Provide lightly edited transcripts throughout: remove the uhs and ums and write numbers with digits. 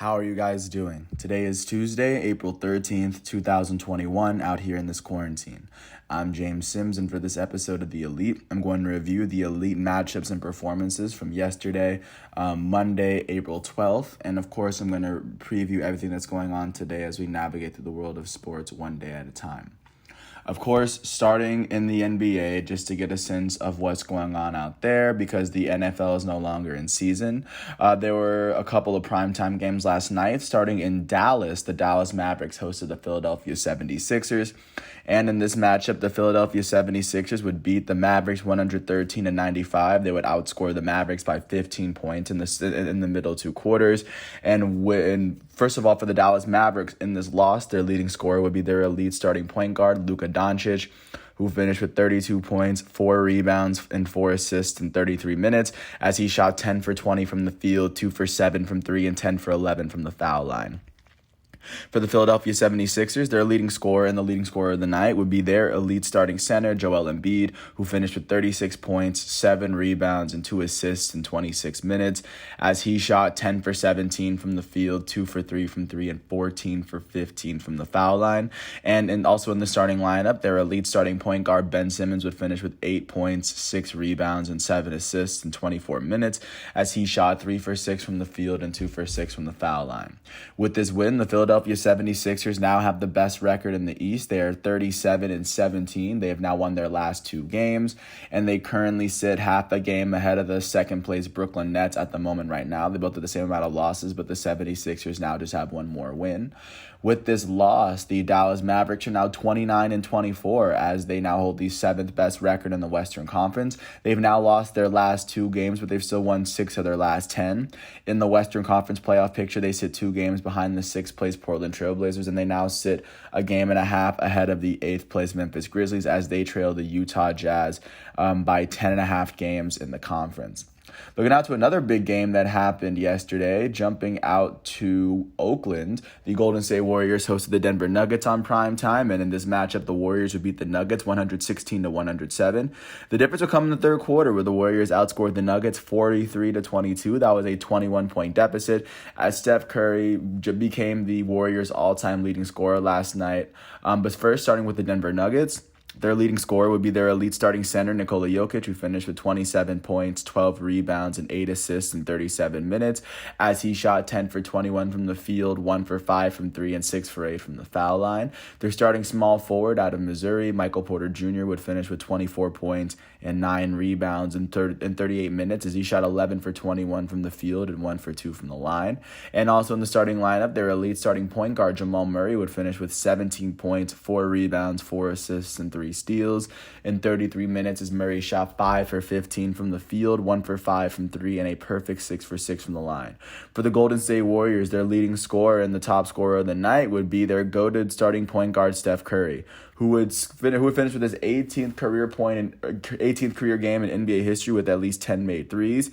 How are you guys doing? Today is Tuesday, April 13th, 2021, out here in this quarantine. I'm James Sims, and for this episode of The Elite, I'm going to review the Elite matchups and performances from yesterday, Monday, April 12th, and of course, I'm going to preview everything that's going on today as we navigate through the world of sports one day at a time. Of course, starting in the NBA, just to get a sense of what's going on out there, because the NFL is no longer in season. There were a couple of primetime games last night. Starting in Dallas, the Dallas Mavericks hosted the Philadelphia 76ers. And in this matchup, the Philadelphia 76ers would beat the Mavericks 113-95. They would outscore the Mavericks by 15 points in the middle two quarters. And first of all, for the Dallas Mavericks, in this loss, their leading scorer would be their elite starting point guard, Luka Doncic, who finished with 32 points, 4 rebounds, and 4 assists in 33 minutes, as he shot 10 for 20 from the field, 2 for 7 from 3, and 10 for 11 from the foul line. For the Philadelphia 76ers, their leading scorer and the leading scorer of the night would be their elite starting center, Joel Embiid, who finished with 36 points, 7 rebounds, and 2 assists in 26 minutes, as he shot 10 for 17 from the field, 2 for 3 from 3, and 14 for 15 from the foul line. And also in the starting lineup, their elite starting point guard, Ben Simmons, would finish with 8 points, 6 rebounds, and 7 assists in 24 minutes, as he shot 3 for 6 from the field and 2 for 6 from the foul line. With this win, the Philadelphia 76ers now have the best record in the East. They are 37-17. They have now won their last 2 games, and they currently sit half a game ahead of the second place Brooklyn Nets at the moment right now. They both have the same amount of losses, but the 76ers now just have one more win. With this loss, the Dallas Mavericks are now 29-24, as they now hold the 7th best record in the Western Conference. They've now lost their last 2 games, but they've still won 6 of their last 10. In the Western Conference playoff picture, they sit 2 games behind the 6th place Portland Trailblazers, and they now sit a game and a half ahead of the 8th place Memphis Grizzlies, as they trail the Utah Jazz by 10.5 games in the conference. Looking out to another big game that happened yesterday, jumping out to Oakland, the Golden State Warriors hosted the Denver Nuggets on prime time, and in this matchup, the Warriors would beat the Nuggets 116-107. The difference would come in the third quarter, where the Warriors outscored the Nuggets 43-22. That was a 21-point deficit, as Steph Curry became the Warriors' all-time leading scorer last night. But first, starting with the Denver Nuggets, their leading scorer would be their elite starting center, Nikola Jokic, who finished with 27 points, 12 rebounds, and 8 assists in 37 minutes, as he shot 10 for 21 from the field, 1 for 5 from 3, and 6 for 8 from the foul line. Their starting small forward out of Missouri, Michael Porter Jr., would finish with 24 points and 9 rebounds in 38 minutes, as he shot 11 for 21 from the field and 1 for 2 from the line. And also in the starting lineup, their elite starting point guard, Jamal Murray, would finish with 17 points, 4 rebounds, 4 assists, and 3 steals in 33 minutes, as Murray shot 5 for 15 from the field, 1 for 5 from 3, and a perfect 6 for 6 from the line. For the Golden State Warriors, their leading scorer and the top scorer of the night would be their goated starting point guard, Steph Curry, who would finish with his 18th career game in NBA history with at least 10 made threes.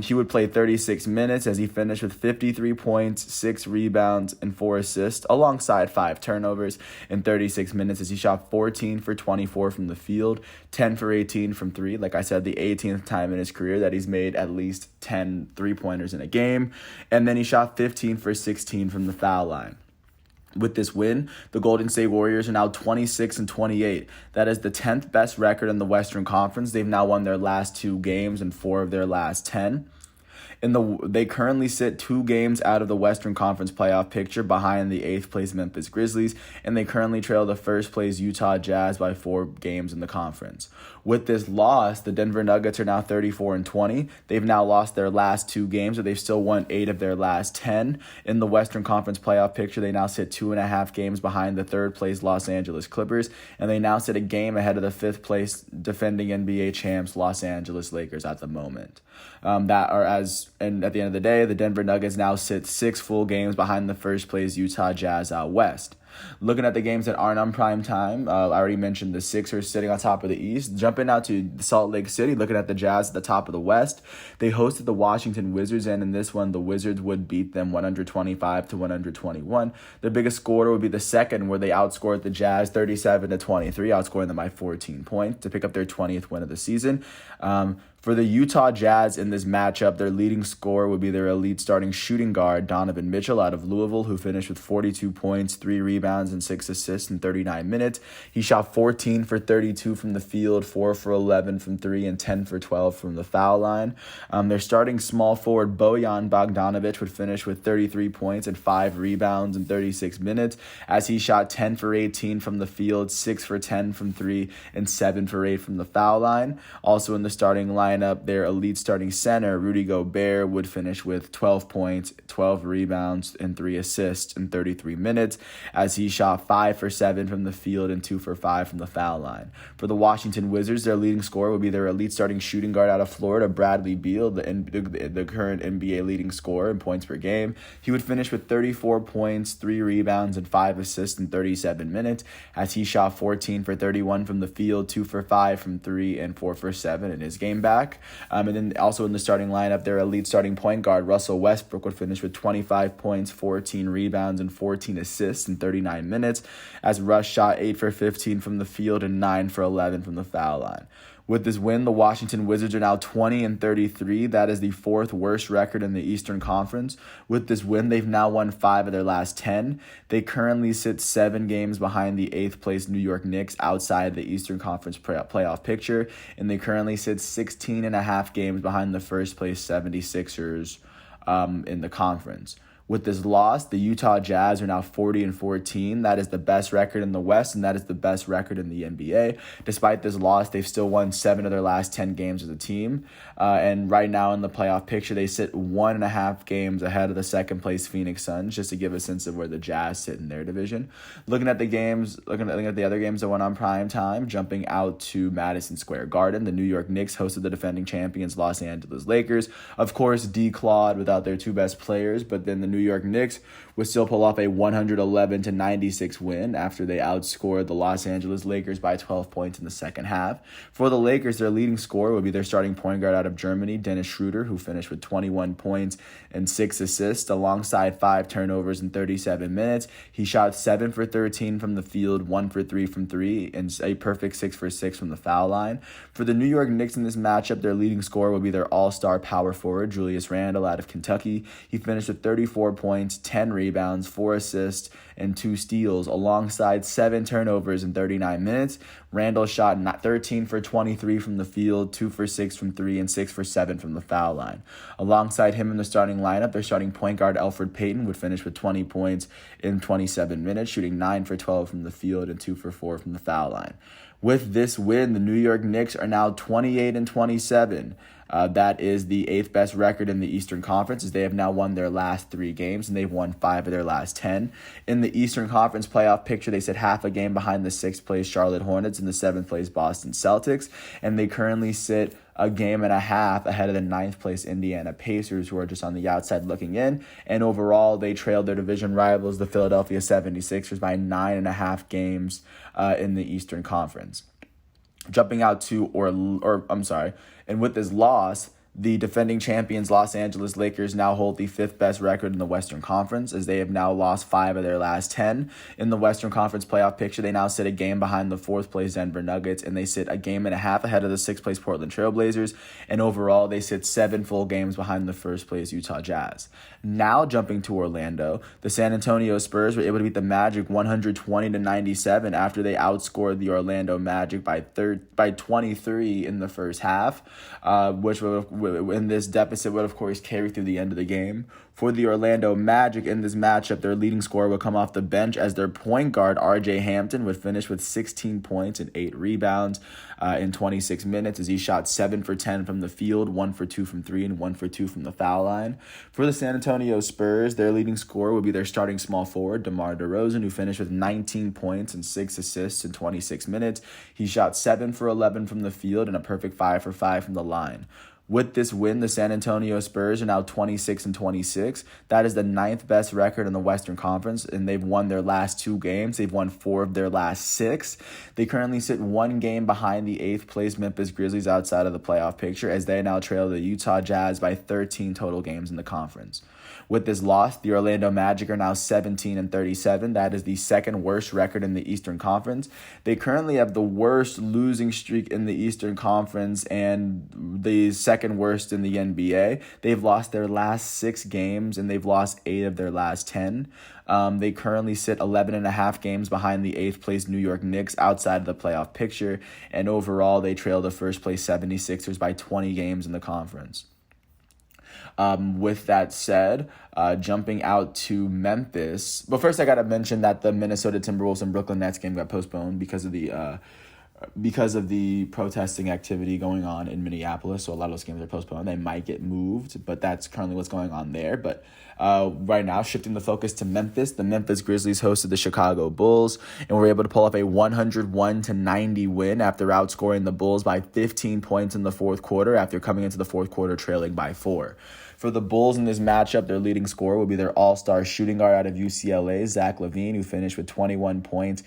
He would play 36 minutes, as he finished with 53 points, 6 rebounds, and 4 assists, alongside 5 turnovers in 36 minutes, as he shot 14 for 24 from the field, 10 for 18 from 3. Like I said, the 18th time in his career that he's made at least 10 3-pointers in a game. And then he shot 15 for 16 from the foul line. With this win, the Golden State Warriors are now 26-28. That is the 10th best record in the Western Conference. They've now won their last 2 games and 4 of their last 10. They currently sit 2 games out of the Western Conference playoff picture behind the 8th place Memphis Grizzlies, and they currently trail the 1st place Utah Jazz by 4 games in the conference. With this loss, the Denver Nuggets are now 34-20. They've now lost their last 2 games, but they've still won 8 of their last 10. In the Western Conference playoff picture, they now sit 2.5 games behind the 3rd place Los Angeles Clippers, and they now sit a game ahead of the 5th place defending NBA champs Los Angeles Lakers at the moment. And at the end of the day, the Denver Nuggets now sit 6 full games behind the 1st place Utah Jazz out west. Looking at the games that aren't on prime time, I already mentioned the Sixers sitting on top of the East. Jumping out to Salt Lake City, looking at the Jazz at the top of the West. They hosted the Washington Wizards, and in this one, the Wizards would beat them 125-121. Their biggest scorer would be the second, where they outscored the Jazz 37-23, outscoring them by 14 points to pick up their 20th win of the season. For the Utah Jazz in this matchup, their leading scorer would be their elite starting shooting guard, Donovan Mitchell, out of Louisville, who finished with 42 points, 3 rebounds, and 6 assists in 39 minutes. He shot 14 for 32 from the field, 4 for 11 from 3, and 10 for 12 from the foul line. Their starting small forward, Bojan Bogdanovic, would finish with 33 points and 5 rebounds in 36 minutes, as he shot 10 for 18 from the field, 6 for 10 from 3, and 7 for 8 from the foul line. Also in the starting lineup, their elite starting center, Rudy Gobert, would finish with 12 points, 12 rebounds, and 3 assists in 33 minutes, as he shot 5 for 7 from the field and 2 for 5 from the foul line. For the Washington Wizards, their leading scorer would be their elite starting shooting guard out of Florida, Bradley Beal, the current NBA leading scorer in points per game. He would finish with 34 points, 3 rebounds, and 5 assists in 37 minutes, as he shot 14 for 31 from the field, 2 for 5 from 3, and 4 for 7 in his game back. And then also in the starting lineup, their elite starting point guard, Russell Westbrook, would finish with 25 points, 14 rebounds, and 14 assists in 39 minutes, as Russ shot 8 for 15 from the field and 9 for 11 from the foul line. With this win, the Washington Wizards are now 20-33. That is the 4th worst record in the Eastern Conference. With this win, they've now won 5 of their last 10. They currently sit 7 games behind the 8th place New York Knicks outside the Eastern Conference playoff picture, and they currently sit 16.5 games behind the first place 76ers in the conference. With this loss, the Utah Jazz are now 40-14. That is the best record in the West, and that is the best record in the NBA. Despite this loss, they've still won 7 of their last 10 games as a team. And right now in the playoff picture, they sit 1.5 games ahead of the second-place Phoenix Suns, just to give a sense of where the Jazz sit in their division. Looking at the other games that went on prime time, jumping out to Madison Square Garden, the New York Knicks hosted the defending champions Los Angeles Lakers. Of course, declawed without their 2 best players, but then the New York Knicks would still pull off a 111-96 win after they outscored the Los Angeles Lakers by 12 points in the second half. For the Lakers, their leading scorer would be their starting point guard out of Germany, Dennis Schroeder, who finished with 21 points and 6 assists alongside 5 turnovers in 37 minutes. He shot 7 for 13 from the field, 1 for 3 from 3, and a perfect 6 for 6 from the foul line. For the New York Knicks in this matchup, their leading scorer would be their all-star power forward, Julius Randle, out of Kentucky. He finished with 34 points, 10 rebounds, 4 assists, and 2 steals, alongside 7 turnovers in 39 minutes. Randle shot 13 for 23 from the field, 2 for 6 from 3, and 6 for 7 from the foul line. Alongside him in the starting lineup, their starting point guard, Elfrid Payton, would finish with 20 points in 27 minutes, shooting 9 for 12 from the field and 2 for 4 from the foul line. With this win, the New York Knicks are now 28-27. That is the 8th best record in the Eastern Conference, as they have now won their last 3 games, and they've won 5 of their last 10. In the Eastern Conference playoff picture, they sit half a game behind the 6th place Charlotte Hornets and the 7th place Boston Celtics, and they currently sit a game and a half ahead of the 9th place Indiana Pacers, who are just on the outside looking in. And overall, they trailed their division rivals, the Philadelphia 76ers, by 9.5 games in the Eastern Conference. Jumping out to, and with this loss, the defending champions Los Angeles Lakers now hold the 5th best record in the Western Conference, as they have now lost 5 of their last 10. In the Western Conference playoff picture, they now sit a game behind the 4th place Denver Nuggets, and they sit a game and a half ahead of the 6th place Portland Trailblazers. And overall, they sit 7 full games behind the 1st place Utah Jazz. Now jumping to Orlando, the San Antonio Spurs were able to beat the Magic 120-97 after they outscored the Orlando Magic by 23 in the first half, which in this deficit would, of course, carry through the end of the game. For the Orlando Magic in this matchup, their leading scorer would come off the bench, as their point guard, R.J. Hampton, would finish with 16 points and 8 rebounds in 26 minutes, as he shot 7 for 10 from the field, 1 for 2 from 3, and 1 for 2 from the foul line. For the San Antonio Spurs, their leading scorer would be their starting small forward, DeMar DeRozan, who finished with 19 points and 6 assists in 26 minutes. He shot 7 for 11 from the field and a perfect 5 for 5 from the line. With this win, the San Antonio Spurs are now 26-26. That is the 9th best record in the Western Conference, and they've won their last 2 games. They've won 4 of their last 6. They currently sit 1 game behind the 8th place Memphis Grizzlies outside of the playoff picture, as they now trail the Utah Jazz by 13 total games in the conference. With this loss, the Orlando Magic are now 17-37. That is the second worst record in the Eastern Conference. They currently have the worst losing streak in the Eastern Conference and the second worst in the NBA. They've lost their last 6 games and they've lost 8 of their last 10. They currently sit 11.5 games behind the 8th place New York Knicks outside of the playoff picture, and overall they trail the first place 76ers by 20 games in the conference. With that said, jumping out to Memphis. But first I got to mention that the Minnesota Timberwolves and Brooklyn Nets game got postponed because of the protesting activity going on in Minneapolis. So a lot of those games are postponed. They might get moved, but that's currently what's going on there. But right now, shifting the focus to Memphis, the Memphis Grizzlies hosted the Chicago Bulls and were able to pull up a 101-90 win after outscoring the Bulls by 15 points in the fourth quarter after coming into the fourth quarter trailing by 4. For the Bulls in this matchup, their leading scorer will be their all-star shooting guard out of UCLA, Zach LaVine, who finished with 21 points,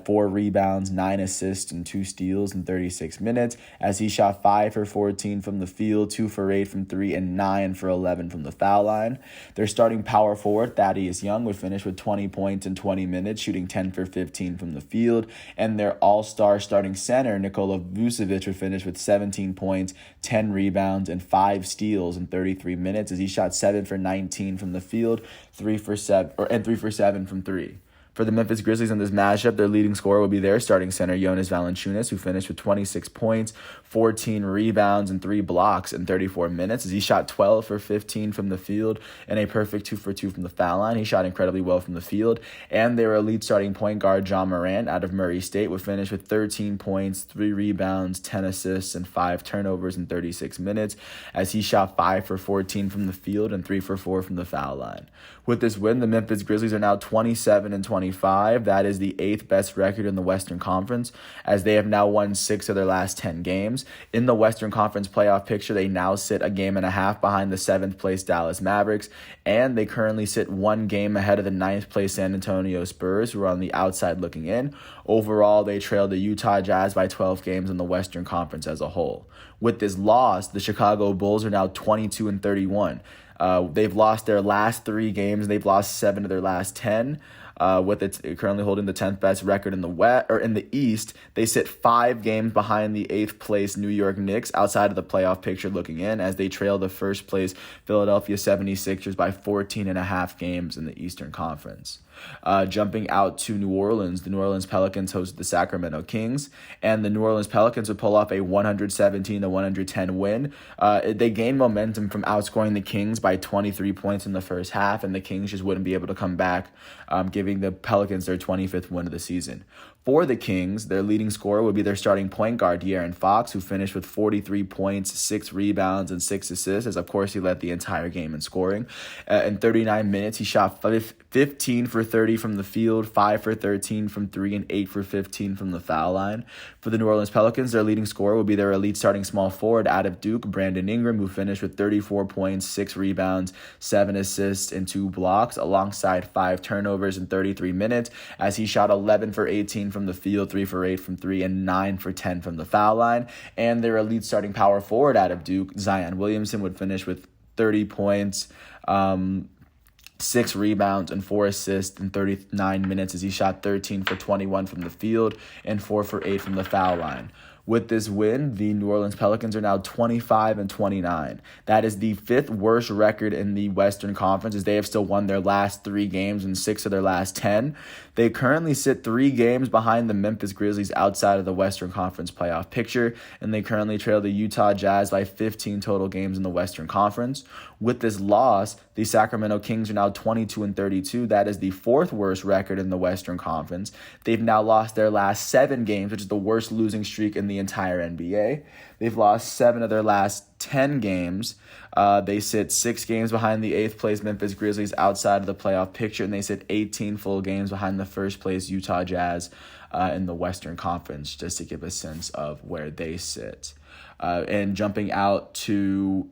4 rebounds, 9 assists, and 2 steals in 36 minutes, as he shot 5 for 14 from the field, 2 for 8 from 3, and 9 for 11 from the foul line. Their starting power forward, Thaddeus Young, would finish with 20 points in 20 minutes, shooting 10 for 15 from the field, and their all-star starting center, Nikola Vucevic, would finish with 17 points, 10 rebounds, and 5 steals in 33 minutes, as he shot 7 for 19 from the field, 3 for 7 from 3. For the Memphis Grizzlies in this matchup, their leading scorer will be their starting center, Jonas Valanciunas, who finished with 26 points, 14 rebounds, and 3 blocks in 34 minutes, as he shot 12 for 15 from the field and a perfect 2 for 2 from the foul line. He shot incredibly well from the field. And their elite starting point guard, John Morant, out of Murray State, would finish with 13 points, 3 rebounds, 10 assists, and 5 turnovers in 36 minutes, as he shot 5 for 14 from the field and 3 for 4 from the foul line. With this win, the Memphis Grizzlies are now 27-25. That is the 8th best record in the Western Conference, as they have now won 6 of their last 10 games. In the Western Conference playoff picture, they now sit a game and a half behind the 7th place Dallas Mavericks, and they currently sit 1 game ahead of the 9th place San Antonio Spurs, who are on the outside looking in. Overall, they trail the Utah Jazz by 12 games in the Western Conference as a whole. With this loss, the Chicago Bulls are now 22-31. They've lost their last 3 games. They've lost 7 of their last 10. With it currently holding the 10th best record in the West or in the East, they sit 5 games behind the 8th place New York Knicks outside of the playoff picture looking in, as they trail the first place Philadelphia 76ers by 14.5 games in the Eastern Conference. Jumping out to New Orleans, the New Orleans Pelicans hosted the Sacramento Kings, and the New Orleans Pelicans would pull off a 117-110 win. They gained momentum from outscoring the Kings by 23 points in the first half, and the Kings just wouldn't be able to come back, giving the Pelicans their 25th win of the season. For the Kings, their leading scorer would be their starting point guard, De'Aaron Fox, who finished with 43 points, 6 rebounds, and 6 assists, as of course he led the entire game in scoring. In 39 minutes, he shot 15 for 30 from the field, 5 for 13 from 3, and 8 for 15 from the foul line. For the New Orleans Pelicans, their leading scorer would be their elite starting small forward out of Duke, Brandon Ingram, who finished with 34 points, 6 rebounds, 7 assists, and 2 blocks, alongside 5 turnovers in 33 minutes, as he shot 11 for 18 from the field, 3 for 8 from 3, and 9 for 10 from the foul line. And their elite starting power forward out of Duke, Zion Williamson, would finish with 30 points, 6 rebounds, and 4 assists in 39 minutes, as he shot 13 for 21 from the field and 4 for 8 from the foul line. With this win, the New Orleans Pelicans are now 25-29. That is the 5th worst record in the Western Conference, as they have still won their last 3 games and 6 of their last 10. They currently sit 3 games behind the Memphis Grizzlies outside of the Western Conference playoff picture, and they currently trail the Utah Jazz by 15 total games in the Western Conference. With this loss, the Sacramento Kings are now 22-32. That is the 4th worst record in the Western Conference. They've now lost their last 7 games, which is the worst losing streak in the entire NBA. They've lost 7 of their last 10 games. They sit 6 games behind the 8th place Memphis Grizzlies outside of the playoff picture, and they sit 18 full games behind the 1st place Utah Jazz in the Western Conference, just to give a sense of where they sit. And jumping out to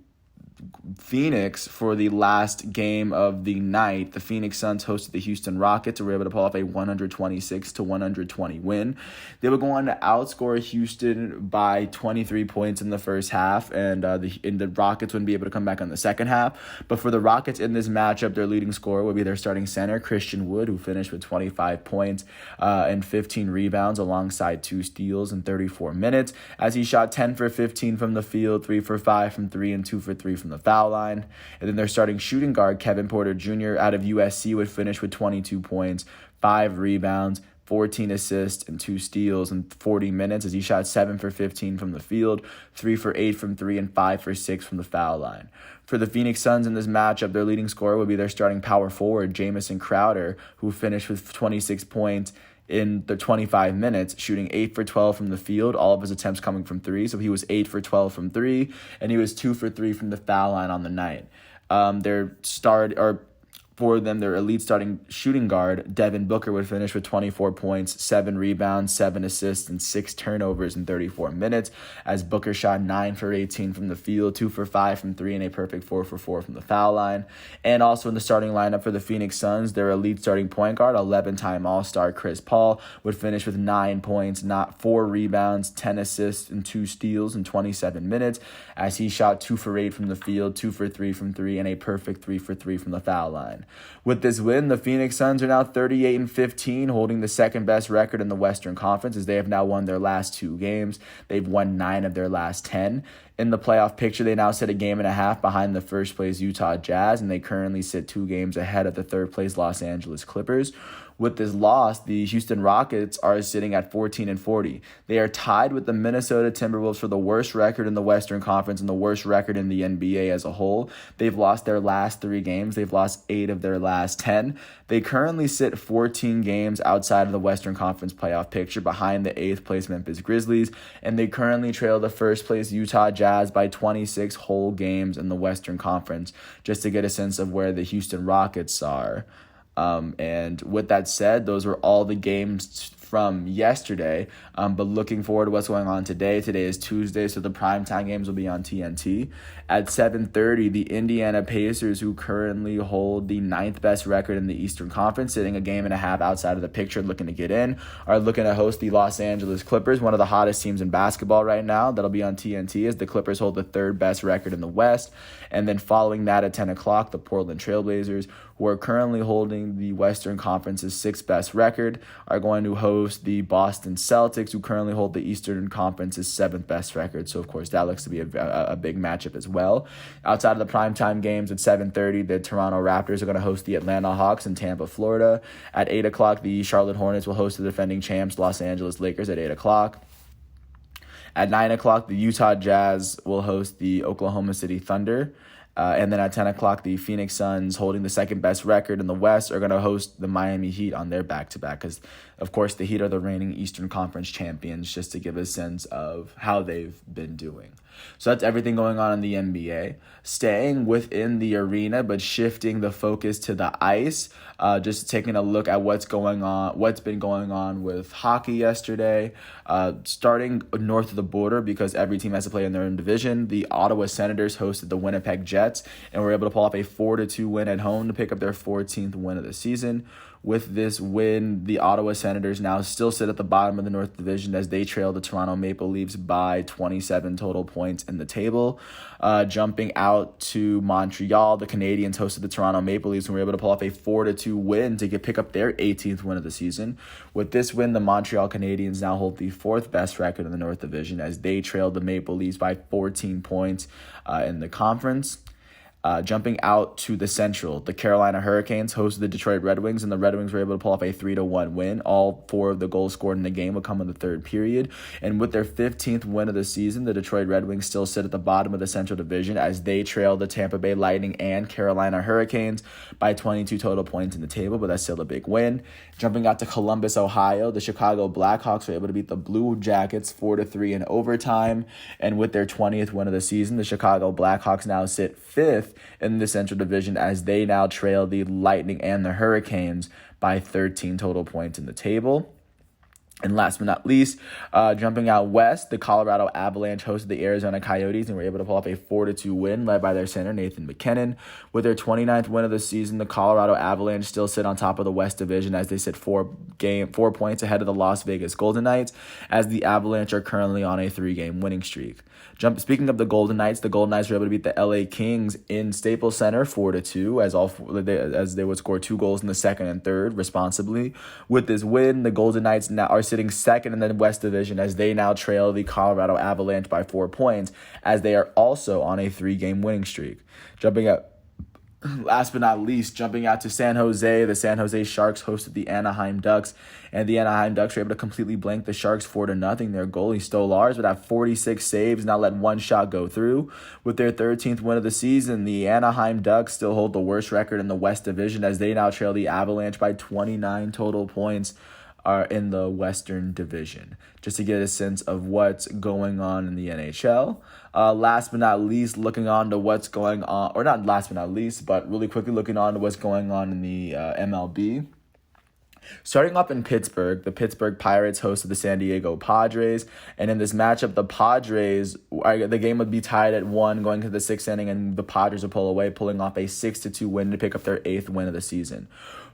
Phoenix for the last game of the night. The Phoenix Suns hosted the Houston Rockets and were able to pull off a 126-120 win. They would go on to outscore Houston by 23 points in the first half, and the Rockets wouldn't be able to come back on the second half. But for the Rockets in this matchup, their leading scorer would be their starting center, Christian Wood, who finished with 25 points and 15 rebounds alongside 2 steals in 34 minutes, as he shot 10 for 15 from the field, 3 for 5 from 3, and 2 for 3 from the foul line. And then their starting shooting guard, Kevin Porter Jr. out of USC, would finish with 22 points, 5 rebounds, 14 assists, and 2 steals in 40 minutes, as he shot 7 for 15 from the field, 3 for 8 from 3, and 5 for 6 from the foul line. For the Phoenix Suns in this matchup, their leading scorer would be their starting power forward, Jamison Crowder, who finished with 26 points in the 25 minutes, shooting 8 for 12 from the field, all of his attempts coming from 3. So he was 8 for 12 from 3, and he was 2 for 3 from the foul line on the night. Their elite starting shooting guard, Devin Booker, would finish with 24 points, 7 rebounds, 7 assists, and 6 turnovers in 34 minutes, as Booker shot 9 for 18 from the field, 2 for 5 from 3, and a perfect 4 for 4 from the foul line. And also in the starting lineup for the Phoenix Suns, their elite starting point guard, 11-time All-Star Chris Paul, would finish with 9 points, 4 rebounds, 10 assists, and 2 steals in 27 minutes, as he shot 2 for 8 from the field, 2 for 3 from 3, and a perfect 3 for 3 from the foul line. With this win, the Phoenix Suns are now 38-15, holding the second best record in the Western Conference, as they have now won their last 2 games. They've won 9 of their last 10. In the playoff picture, they now sit a game and a half behind the first place Utah Jazz, and they currently sit 2 games ahead of the third place Los Angeles Clippers. With this loss, the Houston Rockets are sitting at 14-40. They are tied with the Minnesota Timberwolves for the worst record in the Western Conference and the worst record in the NBA as a whole. They've lost their last 3 games. They've lost 8 of their last 10. They currently sit 14 games outside of the Western Conference playoff picture behind the 8th place Memphis Grizzlies, and they currently trail the first place Utah Jazz by 26 whole games in the Western Conference, just to get a sense of where the Houston Rockets are. And with that said, those were all the games from yesterday, but looking forward to what's going on today. Today is Tuesday, so the primetime games will be on TNT. At 7:30, the Indiana Pacers, who currently hold the 9th best record in the Eastern Conference, sitting a game and a half outside of the picture looking to get in, are looking to host the Los Angeles Clippers, one of the hottest teams in basketball right now. That'll be on TNT, as the Clippers hold the 3rd best record in the West. And then following that at 10 o'clock, the Portland Trailblazers, who are currently holding the Western Conference's 6th best record, are going to host the Boston Celtics, who currently hold the Eastern Conference's 7th best record. So, of course, that looks to be a big matchup as well. Outside of the primetime games at 7:30, the Toronto Raptors are going to host the Atlanta Hawks in Tampa, Florida. At 8 o'clock, the Charlotte Hornets will host the defending champs Los Angeles Lakers at 8 o'clock. At 9 o'clock, the Utah Jazz will host the Oklahoma City Thunder. And then at 10 o'clock, the Phoenix Suns, holding the 2nd best record in the West, are going to host the Miami Heat on their back-to-back, because, of course, the Heat are the reigning Eastern Conference champions, just to give a sense of how they've been doing. So that's everything going on in the NBA. Staying within the arena, but shifting the focus to the ice, just taking a look at what's been going on with hockey yesterday. Starting north of the border, because every team has to play in their own division, the Ottawa Senators hosted the Winnipeg Jets and were able to pull off a 4-2 win at home to pick up their 14th win of the season. With this win, the Ottawa Senators now still sit at the bottom of the North Division, as they trail the Toronto Maple Leafs by 27 total points in the table. Jumping out to Montreal, the Canadiens hosted the Toronto Maple Leafs and were able to pull off a 4-2 win to pick up their 18th win of the season. With this win, the Montreal Canadiens now hold the 4th best record in the North Division, as they trailed the Maple Leafs by 14 points in the conference. Jumping out to the Central, the Carolina Hurricanes hosted the Detroit Red Wings, and the Red Wings were able to pull off a 3-1 win. All 4 of the goals scored in the game would come in the 3rd period. And with their 15th win of the season, the Detroit Red Wings still sit at the bottom of the Central Division, as they trail the Tampa Bay Lightning and Carolina Hurricanes by 22 total points in the table, but that's still a big win. Jumping out to Columbus, Ohio, the Chicago Blackhawks were able to beat the Blue Jackets 4-3 in overtime. And with their 20th win of the season, the Chicago Blackhawks now sit 5th in the Central Division, as they now trail the Lightning and the Hurricanes by 13 total points in the table. And last but not least, jumping out west, the Colorado Avalanche hosted the Arizona Coyotes and were able to pull off a 4-2 win led by their center, Nathan McKinnon. With their 29th win of the season, the Colorado Avalanche still sit on top of the West Division as they sit 4 points ahead of the Las Vegas Golden Knights, as the Avalanche are currently on a 3-game winning streak. Speaking of the Golden Knights were able to beat the LA Kings in Staples Center 4-2 as they would score 2 goals in the second and third, responsibly. With this win, the Golden Knights now are sitting second in the West Division as they now trail the Colorado Avalanche by 4 points, as they are also on a 3-game winning streak. Last but not least, jumping out to San Jose, the San Jose Sharks hosted the Anaheim Ducks, and the Anaheim Ducks were able to completely blank the Sharks 4-0. Their goalie, Stolarz, would have 46 saves, not let one shot go through. With their 13th win of the season, the Anaheim Ducks still hold the worst record in the West Division as they now trail the Avalanche by 29 total points are in the Western Division. Just to get a sense of what's going on in the NHL. Last but not least, looking on to what's going on, or not last but not least, but really quickly looking on to what's going on in the MLB. Starting off in Pittsburgh, the Pittsburgh Pirates hosted the San Diego Padres, and in this matchup, the game would be tied at 1 going to the 6th inning, and the Padres would pull away, pulling off a 6-2 win to pick up their 8th win of the season.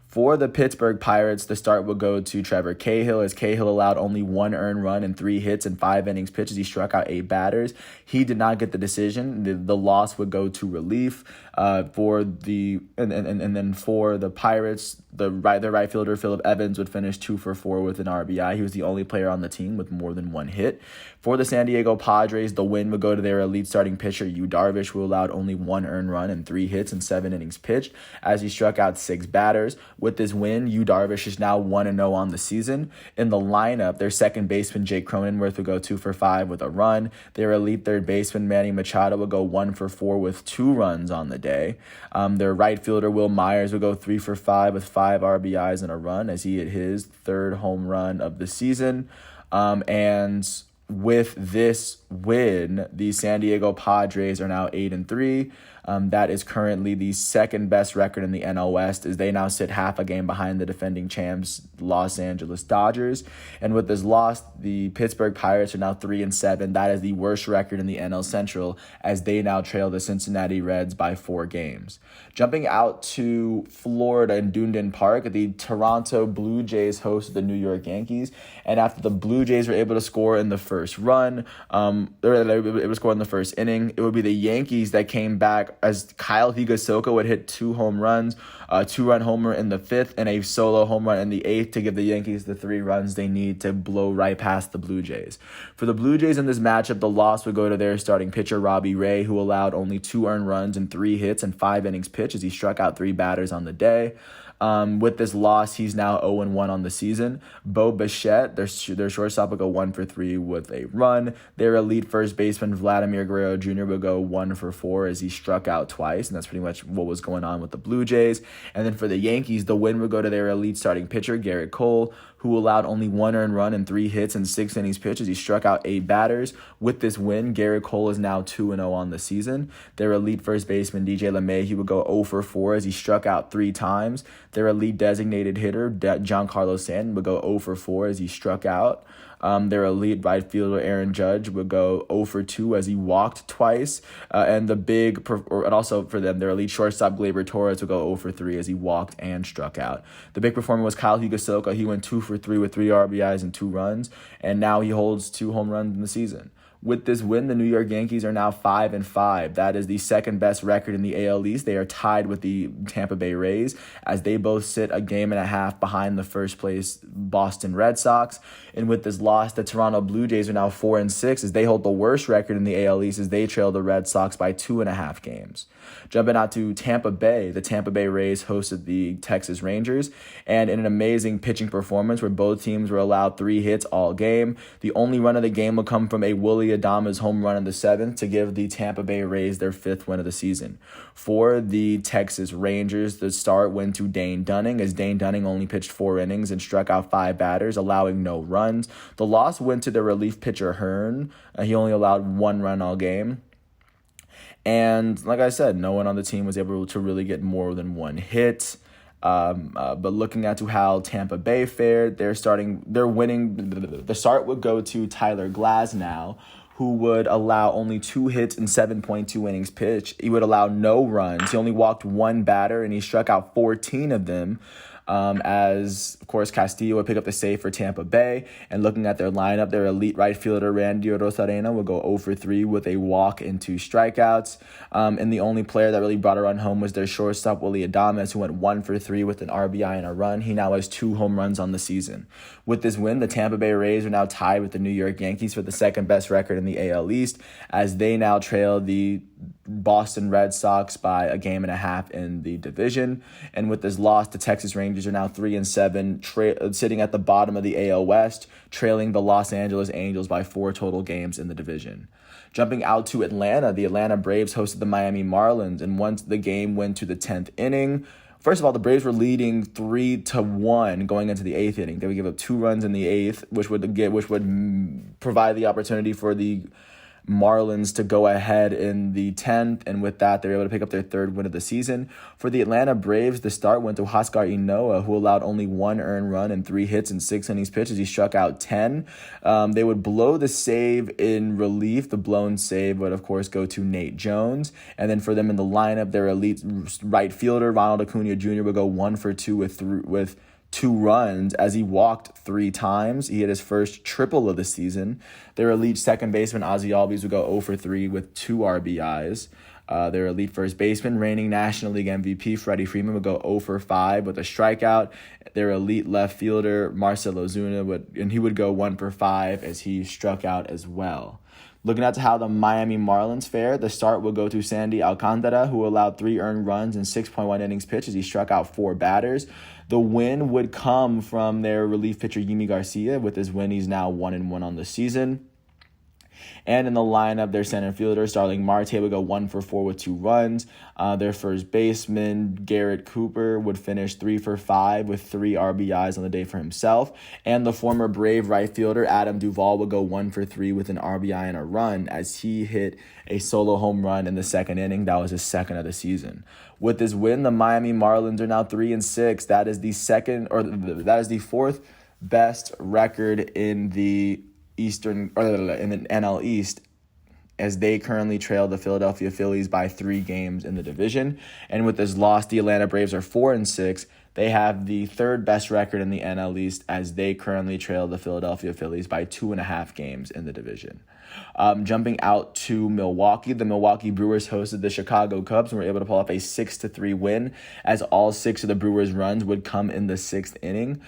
For the Pittsburgh Pirates, the start would go to Trevor Cahill, as Cahill allowed only 1 earned run and 3 hits in 5 innings pitched as he struck out 8 batters. He did not get the decision. The loss would go to relief. For the Pirates, their right fielder Phillip Evans would finish 2 for 4 with an RBI. He was the only player on the team with more than 1 hit. For the San Diego Padres, the win would go to their elite starting pitcher Yu Darvish, who allowed only 1 earned run and 3 hits in 7 innings pitched as he struck out 6 batters. With this win, Yu Darvish is now 1-0 on the season. In the lineup, their second baseman Jake Cronenworth would go 2 for 5 with a run. Their elite third baseman Manny Machado would go 1 for 4 with 2 runs on the day. Their right fielder Will Myers would go 3 for 5 with 5 RBIs and a run as he hit his 3rd home run of the season. And with this win, the San Diego Padres are now 8-3. That is currently the second best record in the NL West, as they now sit half a game behind the defending champs, Los Angeles Dodgers. And with this loss, the Pittsburgh Pirates are now 3-7. That is the worst record in the NL Central, as they now trail the Cincinnati Reds by 4 games. Jumping out to Florida in Dunedin Park, the Toronto Blue Jays hosted the New York Yankees. And after the Blue Jays were able to score in the first run, they were able to score in the first inning, it would be the Yankees that came back as Kyle Higasoka would hit 2 home runs, a 2-run homer in the 5th and a solo home run in the 8th to give the Yankees the 3 runs they need to blow right past the Blue Jays. For the Blue Jays in this matchup, the loss would go to their starting pitcher Robbie Ray, who allowed only 2 earned runs and 3 hits and 5 innings pitched as he struck out 3 batters on the day. With this loss, he's now 0-1 on the season. Bo Bichette, their shortstop, will go 1 for 3 with a run. Their elite first baseman, Vladimir Guerrero Jr., will go 1 for 4 as he struck out twice, and that's pretty much what was going on with the Blue Jays. And then for the Yankees, the win would go to their elite starting pitcher, Garrett Cole, who allowed only 1 earned run and 3 hits in 6 innings pitched as he struck out 8 batters. With this win, Garrett Cole is now 2-0 on the season. Their elite first baseman, DJ LeMahieu, would go 0 for 4 as he struck out 3 times. Their elite designated hitter, Giancarlo Stanton, would go 0 for 4 as he struck out. Their elite right fielder, Aaron Judge, would go 0 for 2 as he walked twice. And also for them, their elite shortstop, Gleyber Torres, would go 0 for 3 as he walked and struck out. The big performer was Kyle Higasoka. He went 2 for 3 with 3 RBIs and 2 runs, and now he holds 2 home runs in the season. With this win, the New York Yankees are now 5-5. That is the second best record in the AL East. They are tied with the Tampa Bay Rays, as they both sit a game and a half behind the first place Boston Red Sox. And with this loss, the Toronto Blue Jays are now 4-6, as they hold the worst record in the AL East, as they trail the Red Sox by 2.5 games. Jumping out to Tampa Bay, the Tampa Bay Rays hosted the Texas Rangers, and in an amazing pitching performance where both teams were allowed 3 hits all game, the only run of the game will come from a Willie Adames home run in the 7th to give the Tampa Bay Rays their 5th win of the season. For the Texas Rangers, the start went to Dane Dunning, as Dane Dunning only pitched 4 innings and struck out 5 batters, allowing no runs. The loss went to the relief pitcher Hearn. He only allowed 1 run all game. And like I said, no one on the team was able to really get more than 1 hit. But looking at to how Tampa Bay fared, they're winning. The start would go to Tyler Glasnow, who would allow only 2 hits in 7.2 innings pitched. He would allow no runs. He only walked one batter, and he struck out 14 of them. As, of course, Castillo would pick up the save for Tampa Bay. And looking at their lineup, their elite right fielder, Randy Rosarena, would go 0 for 3 with a walk and 2 strikeouts. And the only player that really brought a run home was their shortstop, Willy Adames, who went 1 for 3 with an RBI and a run. He now has 2 home runs on the season. With this win, the Tampa Bay Rays are now tied with the New York Yankees for the second best record in the AL East, as they now trail the Boston Red Sox by a game and a half in the division. And with this loss, the Texas Rangers are now 3-7, sitting at the bottom of the AL West, trailing the Los Angeles Angels by 4 total games in the division. Jumping out to Atlanta, the Atlanta Braves hosted the Miami Marlins, and once the game went to the 10th inning, first of all, the Braves were leading 3-1 going into the 8th inning. They would give up 2 runs in the 8th, which would provide the opportunity for the Marlins to go ahead in the 10th, and with that, they were able to pick up their 3rd win of the season. For the Atlanta Braves, the start went to Huascar Ynoa, who allowed only 1 earned run and 3 hits in 6 innings pitched as he struck out 10. They would blow the save in relief. The blown save would, of course, go to Nate Jones. And then for them in the lineup, their elite right fielder, Ronald Acuna Jr., would go 1 for 2 with 2 runs as he walked 3 times. He hit his first triple of the season. Their elite second baseman, Ozzie Albies, would go 0 for 3 with 2 RBIs. Their elite first baseman, reigning National League MVP, Freddie Freeman, would go 0 for 5 with a strikeout. Their elite left fielder, Marcell Ozuna, would go 1 for 5 as he struck out as well. Looking at how the Miami Marlins fared, the start will go to Sandy Alcantara, who allowed 3 earned runs in 6.1 innings pitched as he struck out 4 batters. The win would come from their relief pitcher, Yimi Garcia. With his win, he's now 1-1 on the season. And in the lineup, their center fielder, Starling Marte, would go 1 for 4 with 2 runs. Their first baseman, Garrett Cooper, would finish 3 for 5 with 3 RBIs on the day for himself. And the former Brave right fielder, Adam Duvall, would go 1 for 3 with an RBI and a run as he hit a solo home run in the 2nd inning. That was his 2nd of the season. With this win, the Miami Marlins are now 3-6. That is the 4th best record in the in the NL East, as they currently trail the Philadelphia Phillies by 3 games in the division. And with this loss, the Atlanta Braves are 4-6. They have the 3rd best record in the NL East, as they currently trail the Philadelphia Phillies by 2.5 games in the division. Jumping out to Milwaukee, the Milwaukee Brewers hosted the Chicago Cubs and were able to pull off a 6-3 win, as all 6 of the Brewers' runs would come in the 6th inning.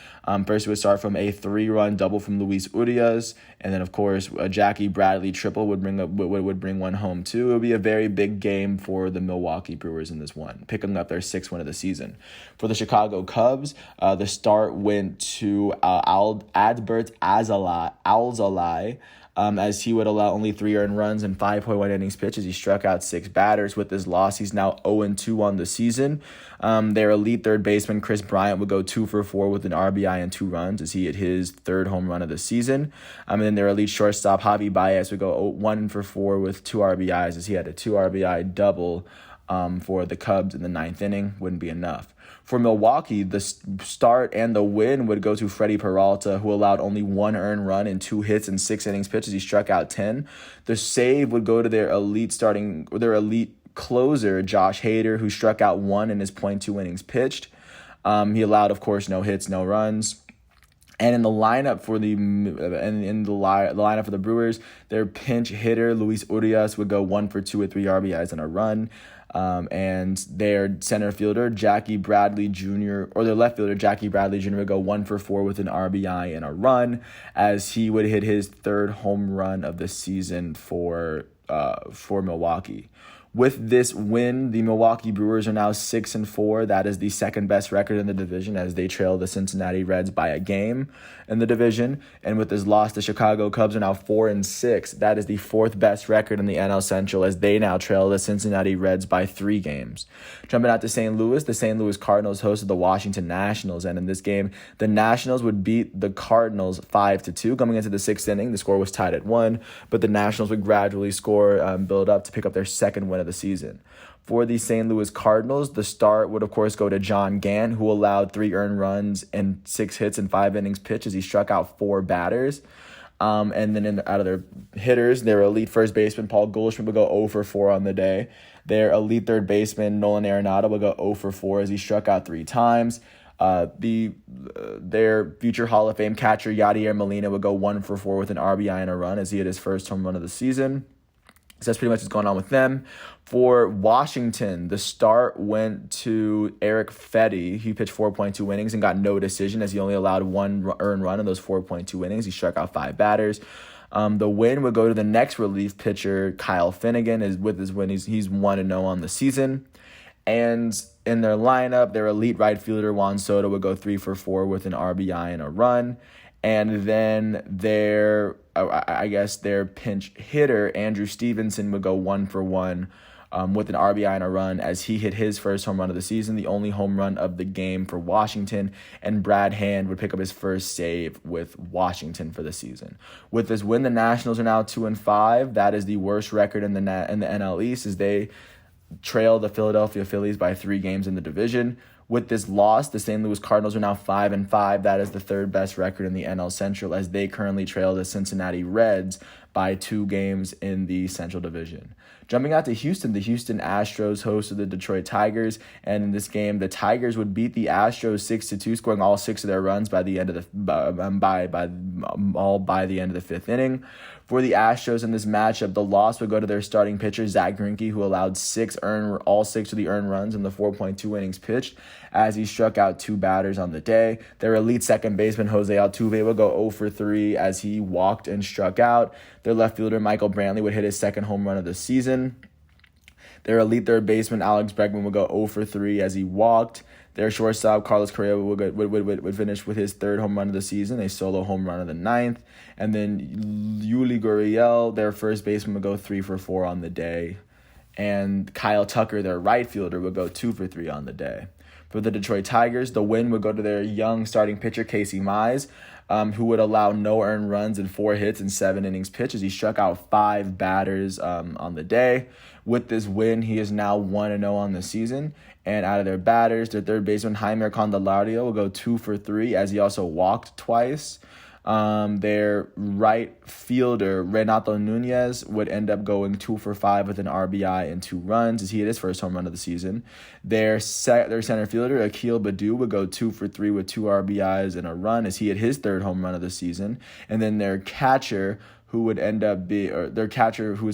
First, it would start from a 3-run double from Luis Urias, and then, of course, a Jackie Bradley triple would bring one home too. It would be a very big game for the Milwaukee Brewers in this one, picking up their 6th win of the season. For the Chicago Cubs, the start went to Adbert Alzolay, as he would allow only 3 earned runs and 5.1 innings pitched as he struck out 6 batters. With this loss, he's now 0-2 on the season. Their elite third baseman, Chris Bryant, would go 2 for 4 with an RBI and 2 runs as he hit his 3rd home run of the season. And then their elite shortstop, Javi Baez, would go 1 for 4 with 2 RBIs as he had a 2 RBI double for the Cubs in the 9th inning. Wouldn't be enough. For Milwaukee, the start and the win would go to Freddie Peralta, who allowed only 1 earned run and 2 hits in 6 innings pitched as he struck out 10. The save would go to their elite closer, Josh Hader, who struck out 1 in his .2 innings pitched. He allowed, of course, no hits, no runs. And in the lineup for the lineup for the Brewers, their pinch hitter, Luis Urias, would go 1 for 2 with 3 RBIs and a run. And their center fielder, Jackie Bradley Jr., or their left fielder, Jackie Bradley Jr., would go 1 for 4 with an RBI and a run, as he would hit his 3rd home run of the season for Milwaukee. With this win, the Milwaukee Brewers are now 6-4. That is the 2nd best record in the division, as they trail the Cincinnati Reds by a game in the division. And with this loss, the Chicago Cubs are now 4-6. That is the 4th best record in the NL Central, as they now trail the Cincinnati Reds by 3 games. Jumping out to St. Louis, the St. Louis Cardinals hosted the Washington Nationals, and in this game, the Nationals would beat the Cardinals 5-2. Coming into the 6th inning, the score was tied at 1, but the Nationals would gradually build up to pick up their 2nd win of the season. For the St. Louis Cardinals, the start would, of course, go to John Gant, who allowed 3 earned runs and 6 hits in 5 innings pitched as he struck out 4 batters. And then out of their hitters, their elite first baseman, Paul Goldschmidt, would go 0 for 4 on the day. Their elite third baseman, Nolan Arenado, would go 0 for 4 as he struck out 3 times. Their future Hall of Fame catcher, Yadier Molina, would go 1 for 4 with an RBI and a run as he hit his first home run of the season. So that's pretty much what's going on with them. For Washington, the start went to Eric Fetty. He pitched 4.2 innings and got no decision as he only allowed 1 earned run in those 4.2 innings. He struck out 5 batters. The win would go to the next relief pitcher, Kyle Finnegan. With his win, he's 1-0 on the season. And in their lineup, their elite right fielder, Juan Soto, would go 3 for 4 with an RBI and a run. And then their pinch hitter, Andrew Stevenson, would go 1 for 1 with an RBI and a run as he hit his first home run of the season, the only home run of the game for Washington. And Brad Hand would pick up his first save with Washington for the season. With this win, the Nationals are now 2-5. That is the worst record in the NL East as they trail the Philadelphia Phillies by 3 games in the division. With this loss, the St. Louis Cardinals are now 5-5. That is the 3rd best record in the NL Central as they currently trail the Cincinnati Reds by 2 games in the Central Division. Jumping out to Houston, the Houston Astros hosted the Detroit Tigers, and in this game, the Tigers would beat the Astros 6-2, scoring all 6 of their runs by the end of the by the end of the 5th inning. For the Astros in this matchup, the loss would go to their starting pitcher, Zach Greinke, who allowed all 6 of the earned runs in the 4.2 innings pitched as he struck out 2 batters on the day. Their elite second baseman, Jose Altuve, would go 0 for 3 as he walked and struck out. Their left fielder, Michael Brantley, would hit his second home run of the season. Their elite third baseman, Alex Bregman, would go 0 for 3 as he walked. Their shortstop, Carlos Correa, would finish with his 3rd home run of the season, a solo home run of the 9th. And then Yuli Gurriel, their first baseman, would go 3 for 4 on the day. And Kyle Tucker, their right fielder, would go 2 for 3 on the day. For the Detroit Tigers, the win would go to their young starting pitcher, Casey Mize, who would allow no earned runs and 4 hits in 7 innings pitched as he struck out 5 batters on the day. With this win, he is now 1-0 on the season. And out of their batters, their third baseman, Jaime Candelario, will go 2 for 3 as he also walked twice. Their right fielder, Renato Nunez, would end up going 2 for 5 with an RBI and 2 runs as he hit his first home run of the season. Their center fielder, Akil Baddoo, would go 2 for 3 with 2 RBIs and a run as he hit his 3rd home run of the season. And then their catcher, who would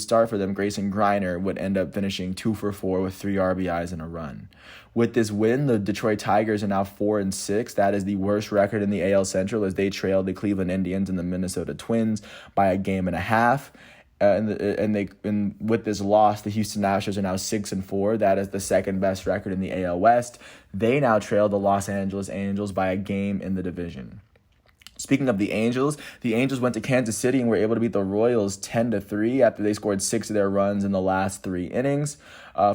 start for them, Grayson Greiner, would end up finishing 2 for 4 with 3 RBIs and a run. With this win, the Detroit Tigers are now 4-6. That is the worst record in the AL Central as they trailed the Cleveland Indians and the Minnesota Twins by 1.5 games. And with this loss, the Houston Astros are now 6-4. That is the 2nd best record in the AL West. They now trail the Los Angeles Angels by 1 game in the division. Speaking of the Angels went to Kansas City and were able to beat the Royals 10-3 after they scored 6 of their runs in the last 3 innings.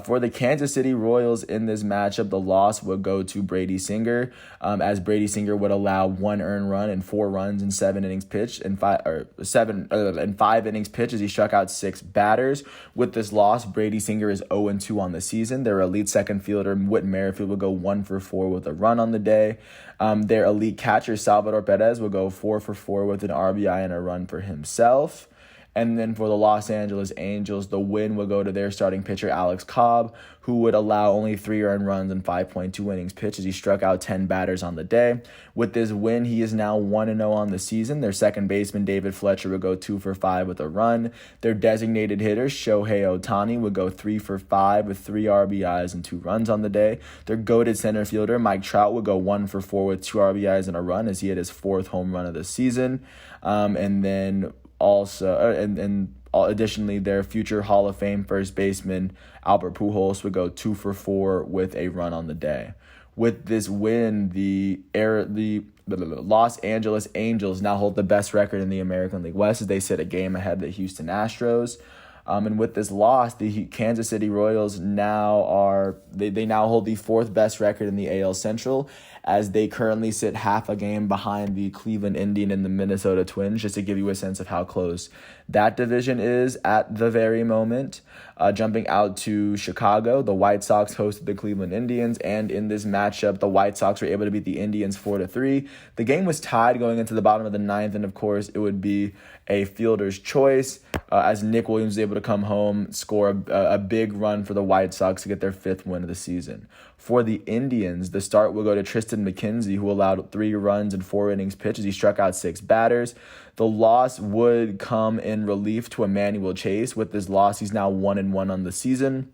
For the Kansas City Royals in this matchup, the loss would go to Brady Singer, as Brady Singer would allow 1 earned run and 4 runs in 7 innings pitched and 5 innings pitched as he struck out 6 batters. With this loss, Brady Singer is 0-2 on the season. Their elite second fielder, Whit Merrifield, would go 1 for 4 with a run on the day. Their elite catcher, Salvador Perez, would go 4 for 4 with an RBI and a run for himself. And then for the Los Angeles Angels, the win would go to their starting pitcher, Alex Cobb, who would allow only 3 earned runs and 5.2 innings pitched as he struck out 10 batters on the day. With this win, he is now 1-0 on the season. Their second baseman, David Fletcher, would go 2 for 5 with a run. Their designated hitter, Shohei Ohtani, would go 3 for 5 with 3 RBIs and 2 runs on the day. Their goated center fielder, Mike Trout, would go 1 for 4 with 2 RBIs and a run as he hit his 4th home run of the season. Additionally, their future Hall of Fame first baseman, Albert Pujols, would go 2 for 4 with a run on the day. With this win, the Los Angeles Angels now hold the best record in the American League West as they sit a game ahead of the Houston Astros. And with this loss, the Kansas City Royals now hold the 4th best record in the AL Central as they currently sit half a game behind the Cleveland Indians and the Minnesota Twins, just to give you a sense of how close that division is at the very moment. Jumping out to Chicago, the White Sox hosted the Cleveland Indians, and in this matchup, the White Sox were able to beat the Indians 4-3. The game was tied going into the bottom of the ninth, and of course, it would be a fielder's choice as Nick Williams was able to come home, score a big run for the White Sox to get their 5th win of the season. For the Indians, the start will go to Tristan McKenzie, who allowed 3 runs in 4 innings pitched as he struck out 6 batters. The loss would come in relief to Emmanuel Chase. With this loss, he's now 1-1 on the season.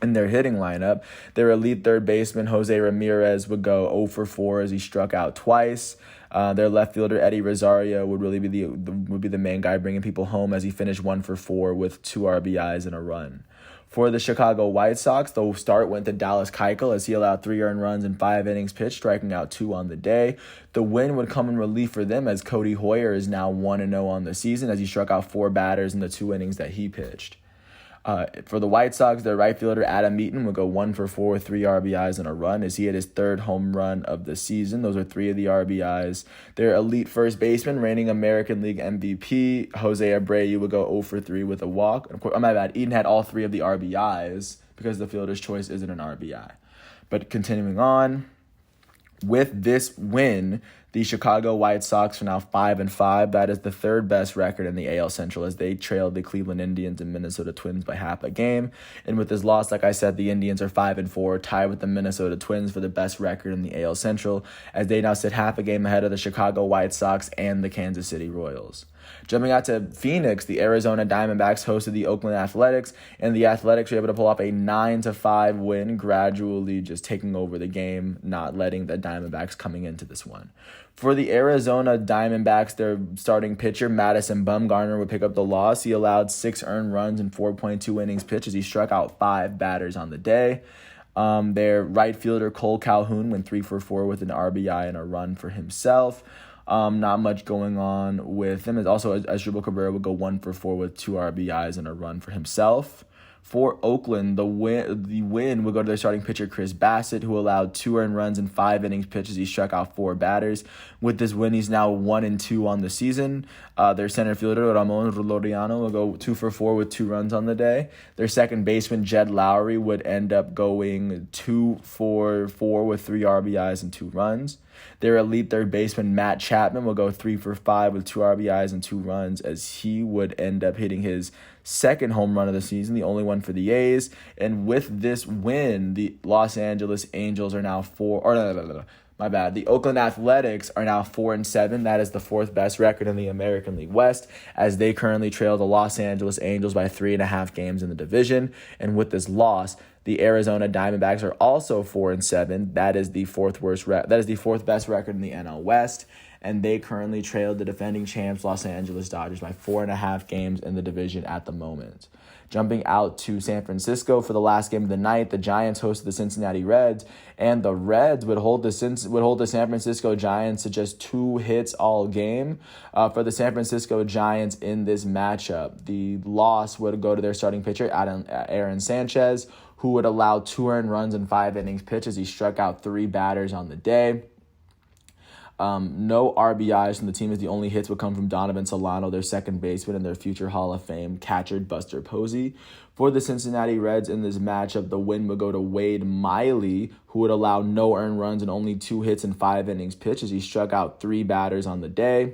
In their hitting lineup, their elite third baseman, Jose Ramirez, would go 0-4 as he struck out twice. Their left fielder, Eddie Rosario, would really be the main guy bringing people home as he finished 1-4 with 2 RBIs and a run. For the Chicago White Sox, the start went to Dallas Keuchel as he allowed 3 earned runs in 5 innings pitched, striking out 2 on the day. The win would come in relief for them as Cody Hoyer is now 1-0 on the season as he struck out 4 batters in the 2 innings that he pitched. For the White Sox, their right fielder, Adam Eaton, would go 1-4 with 3 RBIs and a run as he had his 3rd home run of the season. Those are 3 of the RBIs. Their elite first baseman, reigning American League MVP, Jose Abreu, would go 0-3 with a walk. Of course, Eaton had all 3 of the RBIs because the fielder's choice isn't an RBI. But continuing on, with this win, the Chicago White Sox are now 5-5. That is the 3rd best record in the AL Central as they trailed the Cleveland Indians and Minnesota Twins by half a game. And with this loss, like I said, the Indians are 5-4, tied with the Minnesota Twins for the best record in the AL Central as they now sit half a game ahead of the Chicago White Sox and the Kansas City Royals. Jumping out to Phoenix, the Arizona Diamondbacks hosted the Oakland Athletics, and the Athletics were able to pull off a 9-5 win, gradually just taking over the game, not letting the Diamondbacks coming into this one. For the Arizona Diamondbacks, their starting pitcher, Madison Bumgarner, would pick up the loss. He allowed 6 earned runs in 4.2 innings pitched as he struck out 5 batters on the day. Their right fielder, Cole Calhoun, went 3-4 with an RBI and a run for himself. Not much going on with him. Also, Asdrubal Cabrera would go 1-4 with 2 RBIs and a run for himself. For Oakland, the win would go to their starting pitcher, Chris Bassett, who allowed 2 earned runs in 5 innings pitched as he struck out 4 batters. With this win, he's now 1-2 on the season. Their center fielder, Ramon Laureano, will go 2-4 with 2 runs on the day. Their second baseman, Jed Lowry, would end up going 2-4 with 3 RBIs and 2 runs. Their elite third baseman, Matt Chapman, will go 3-5 with 2 RBIs and 2 runs as he would end up hitting his 2nd home run of the season, the only one for the A's. And with this win, the Los Angeles Angels are now the Oakland Athletics are now 4-7. That is the 4th best record in the American League West, as they currently trail the Los Angeles Angels by 3.5 games in the division. And with this loss, the Arizona Diamondbacks are also 4-7. That is the 4th best record in the NL West, and they currently trailed the defending champs Los Angeles Dodgers by 4.5 games in the division at the moment. Jumping out to San Francisco for the last game of the night, the Giants hosted the Cincinnati Reds, and the Reds would hold the San Francisco Giants to just 2 hits all game. For the San Francisco Giants in this matchup, the loss would go to their starting pitcher, Aaron Sanchez, who would allow 2 earned runs in 5 innings pitched as he struck out 3 batters on the day. No RBIs from the team as the only hits would come from Donovan Solano, their second baseman, and their future Hall of Fame catcher, Buster Posey. For the Cincinnati Reds in this matchup, the win would go to Wade Miley, who would allow no earned runs and only 2 hits in 5 innings pitched as he struck out 3 batters on the day.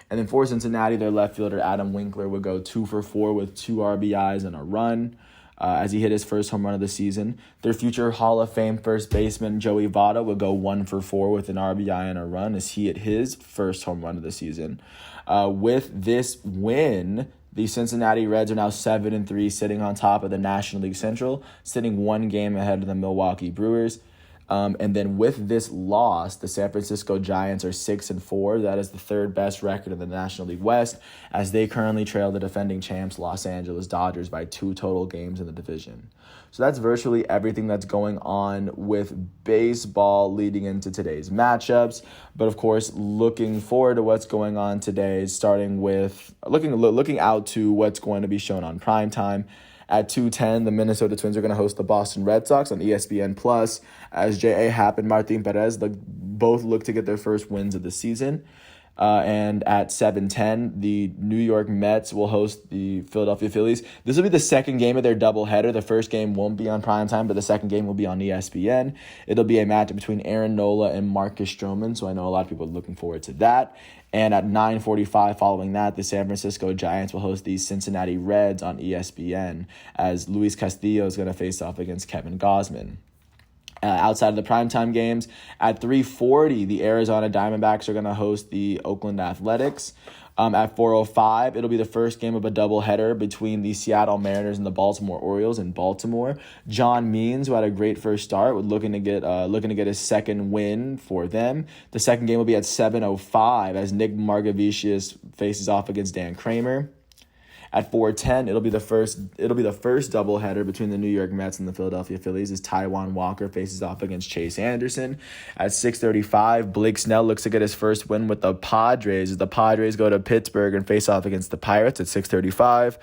And then for Cincinnati, their left fielder, Adam Winkler, would go 2-4 with 2 RBIs and a run. As he hit his 1st home run of the season. Their future Hall of Fame first baseman, Joey Votto, would go 1-4 with an RBI and a run as he hit his 1st home run of the season. With this win, the Cincinnati Reds are now 7-3, sitting on top of the National League Central, sitting 1 game ahead of the Milwaukee Brewers. And then with this loss, the San Francisco Giants are 6-4. That is the 3rd best record in the National League West, as they currently trail the defending champs Los Angeles Dodgers by 2 total games in the division. So that's virtually everything that's going on with baseball leading into today's matchups. But of course, looking forward to what's going on today, starting with looking out to what's going to be shown on primetime. At 2:10, the Minnesota Twins are going to host the Boston Red Sox on ESPN Plus, as J.A. Happ and Martin Perez both look to get their first wins of the season. And at 7:10, the New York Mets will host the Philadelphia Phillies. This will be the second game of their doubleheader. The first game won't be on primetime, but the second game will be on ESPN. It'll be a matchup between Aaron Nola and Marcus Stroman, so I know a lot of people are looking forward to that. And at 9:45, following that, the San Francisco Giants will host the Cincinnati Reds on ESPN, as Luis Castillo is going to face off against Kevin Gausman. Outside of the primetime games, at 3:40, the Arizona Diamondbacks are going to host the Oakland Athletics. At 4:05, it'll be the first game of a doubleheader between the Seattle Mariners and the Baltimore Orioles in Baltimore. John Means, who had a great first start, looking to get his second win for them. The second game will be at 7:05 as Nick Margevicius faces off against Dan Kramer. At 4:10, it'll be the first doubleheader between the New York Mets and the Philadelphia Phillies as Taiwan Walker faces off against Chase Anderson. At 6:35, Blake Snell looks to get his first win with the Padres as the Padres go to Pittsburgh and face off against the Pirates at 6:35.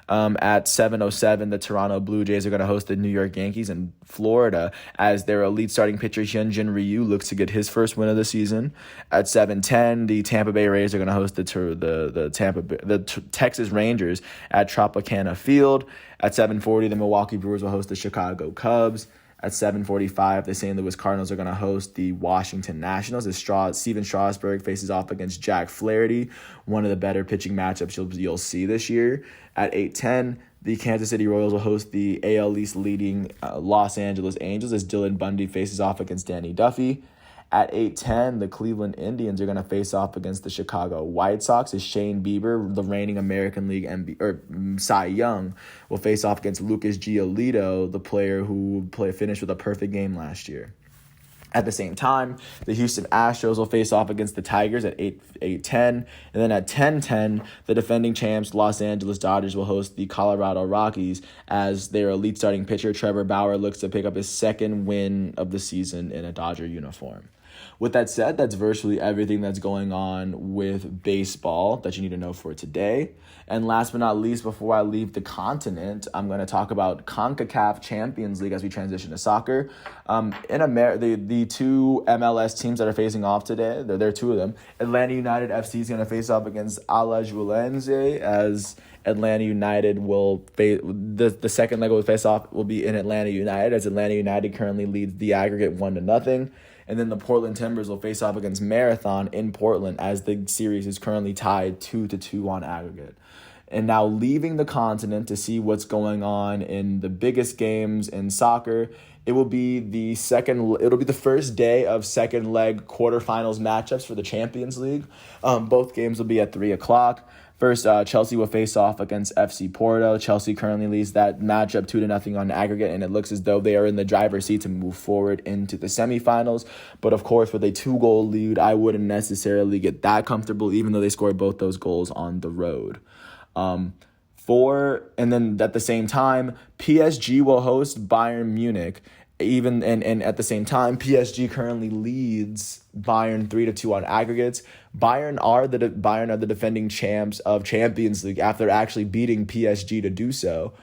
At 7:07, the Toronto Blue Jays are going to host the New York Yankees in Florida as their elite starting pitcher Hyunjin Ryu looks to get his first win of the season. At 7:10, the Tampa Bay Rays are going to host the Texas Rangers at Tropicana Field. At 7:40, the Milwaukee Brewers will host the Chicago Cubs. At 7:45, the St. Louis Cardinals are going to host the Washington Nationals as Steven Strasburg faces off against Jack Flaherty, one of the better pitching matchups you'll see this year. At 8:10, the Kansas City Royals will host the AL East leading Los Angeles Angels as Dylan Bundy faces off against Danny Duffy. At 8:10, the Cleveland Indians are going to face off against the Chicago White Sox as Shane Bieber, the reigning American League Cy Young, will face off against Lucas Giolito, the player who finished with a perfect game last year. At the same time, the Houston Astros will face off against the Tigers at 8:10. And then at 10:10, the defending champs Los Angeles Dodgers will host the Colorado Rockies as their elite starting pitcher Trevor Bauer looks to pick up his second win of the season in a Dodger uniform. With that said, that's virtually everything that's going on with baseball that you need to know for today. And last but not least, before I leave the continent, I'm going to talk about CONCACAF Champions League as we transition to soccer. The two MLS teams that are facing off today, there are two of them. Atlanta United FC is going to face off against Alajuelense as Atlanta United will face the second leg of the face-off will be in Atlanta United as Atlanta United currently leads the aggregate 1-0. And then the Portland Timbers will face off against Marathon in Portland as the series is currently tied 2-2 on aggregate. And now leaving the continent to see what's going on in the biggest games in soccer, it'll be the first day of second leg quarterfinals matchups for the Champions League. Both games will be at 3:00. First, Chelsea will face off against FC Porto. Chelsea currently leads that matchup 2-0 on aggregate, and it looks as though they are in the driver's seat to move forward into the semifinals. But of course, with a 2-goal lead, I wouldn't necessarily get that comfortable, even though they scored both those goals on the road. And then at the same time, PSG will host Bayern Munich. And at the same time, PSG currently leads Bayern 3-2 on aggregates. Bayern are the defending champs of Champions League after actually beating PSG to do so.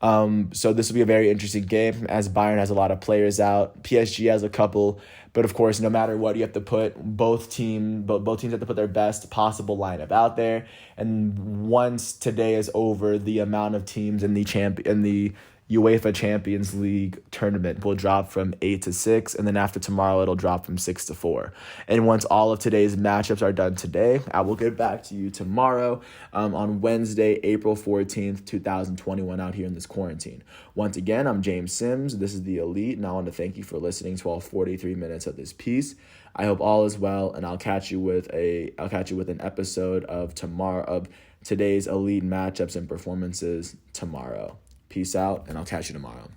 So this will be a very interesting game as Bayern has a lot of players out. PSG has a couple, but of course, no matter what, you have to put both teams have to put their best possible lineup out there. And once today is over, the amount of teams in the UEFA Champions League tournament will drop from 8 to 6, and then after tomorrow, it'll drop from 6 to 4. And once all of today's matchups are done today, I will get back to you tomorrow on Wednesday, April 14th, 2021, out here in this quarantine. Once again, I'm James Sims. This is The Elite, and I want to thank you for listening to all 43 minutes of this piece. I hope all is well, and I'll catch you with an episode of today's Elite matchups and performances tomorrow. Peace out, and I'll catch you tomorrow.